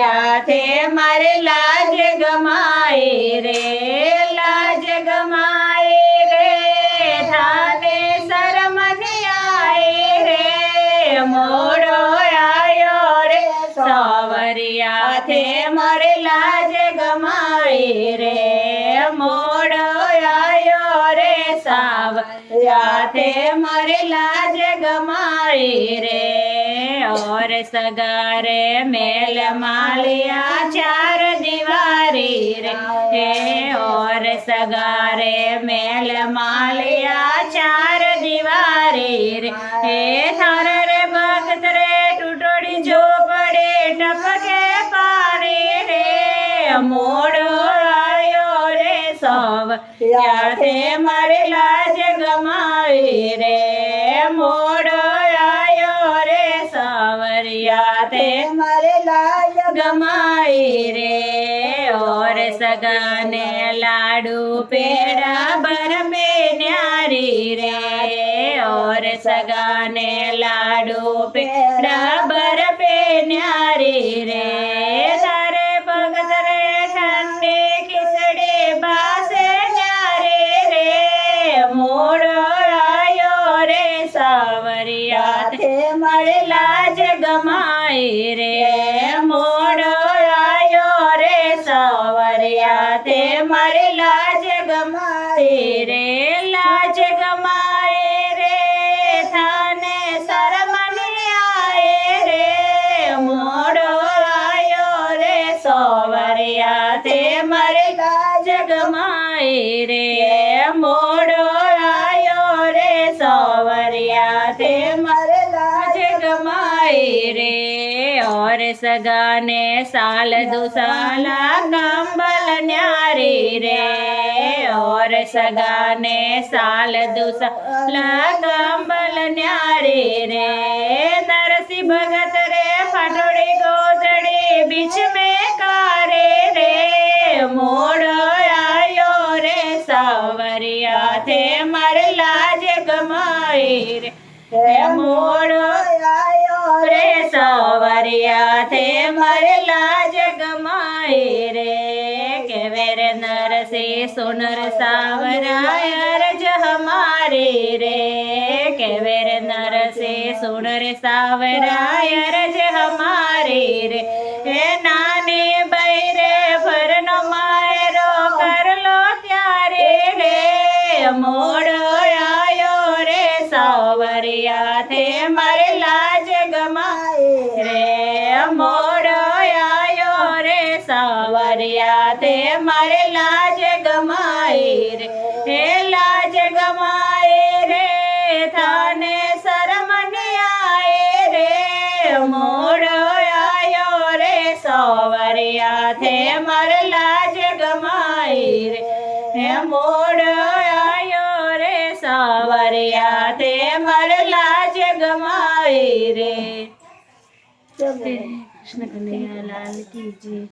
सवरिया थे मारे लाज गमाए रे, लाज गमाए रे, थाने शरम नहीं आए रे, मोड़ो आयो रे सवरिया थे मारे लाज गमाए रे, मोड़ो आयो रे सवरिया थे मारे लाज गमाए रे। और सगारे मेल मालिया चार दीवारी रे, और सगारे मेल मालिया चार दीवारी रे, थार रे भक्त रे टूटोड़ी झोपड़े टपके पानी रे, मोड़ो आयो रे सवरिया थे मारे लाज गमाई रे, मोड़ो आयो रे सवरिया थे मारे लाज गमाई रे। और सगाने लाडू पेड़ा बरबे न्यारी रे, और सगाने लाडू पेड़ा बरबे न्यारी रे, सारे भगत रे ठंडे खिचड़ी बासे न्यारे रे, मोड़ो आयो रे सवरिया थे मारे लाज गमाई रे, मोड़ो आयो रे सवरिया थे मारे लाज गमाई रे, लाज गमाए रे, थाने शरम नहीं आए रे, मोड़ो आयो रे सवरिया थे मारे लाज गमाई रे, मोड़ो आयो रे सवरिया थे मारे लाज गमाई रे। और सगाने साल दुसाला कंबल न्यारी रे, और सगाने साल दुसाला कंबल न्यारी रे, नरसी भगत रे फटोड़ी गोदड़ी बीच में कारे रे, मोड़ो आयो रे सवरिया थे मारे लाज गमाई रे, मोड़ो आयो रे सवरिया थे मारे लाज गमाई रे। केवे रे नरसी सुनर सावरा अरज हमारी रे, केवे रे नरसी सुनर सावरा अरज हमारी रे, नानी बैरे भरनो मायरो कर लो त्यारे रे, मोड़ो आयो रे सवरिया थे मारे लाज गमाई रे, मोड़ो आयो रे सवरिया थे मारे लाज गमाई रे, लाज गमाए रे, थाने शरम नहीं आए रे, मोड़ो आयो रे सवरिया थे मारे लाज गमाई रे, मोड़ो आयो रे सवरिया थे मारे लाज गमाई रे। कृष्ण कन्हैया लाल की जय।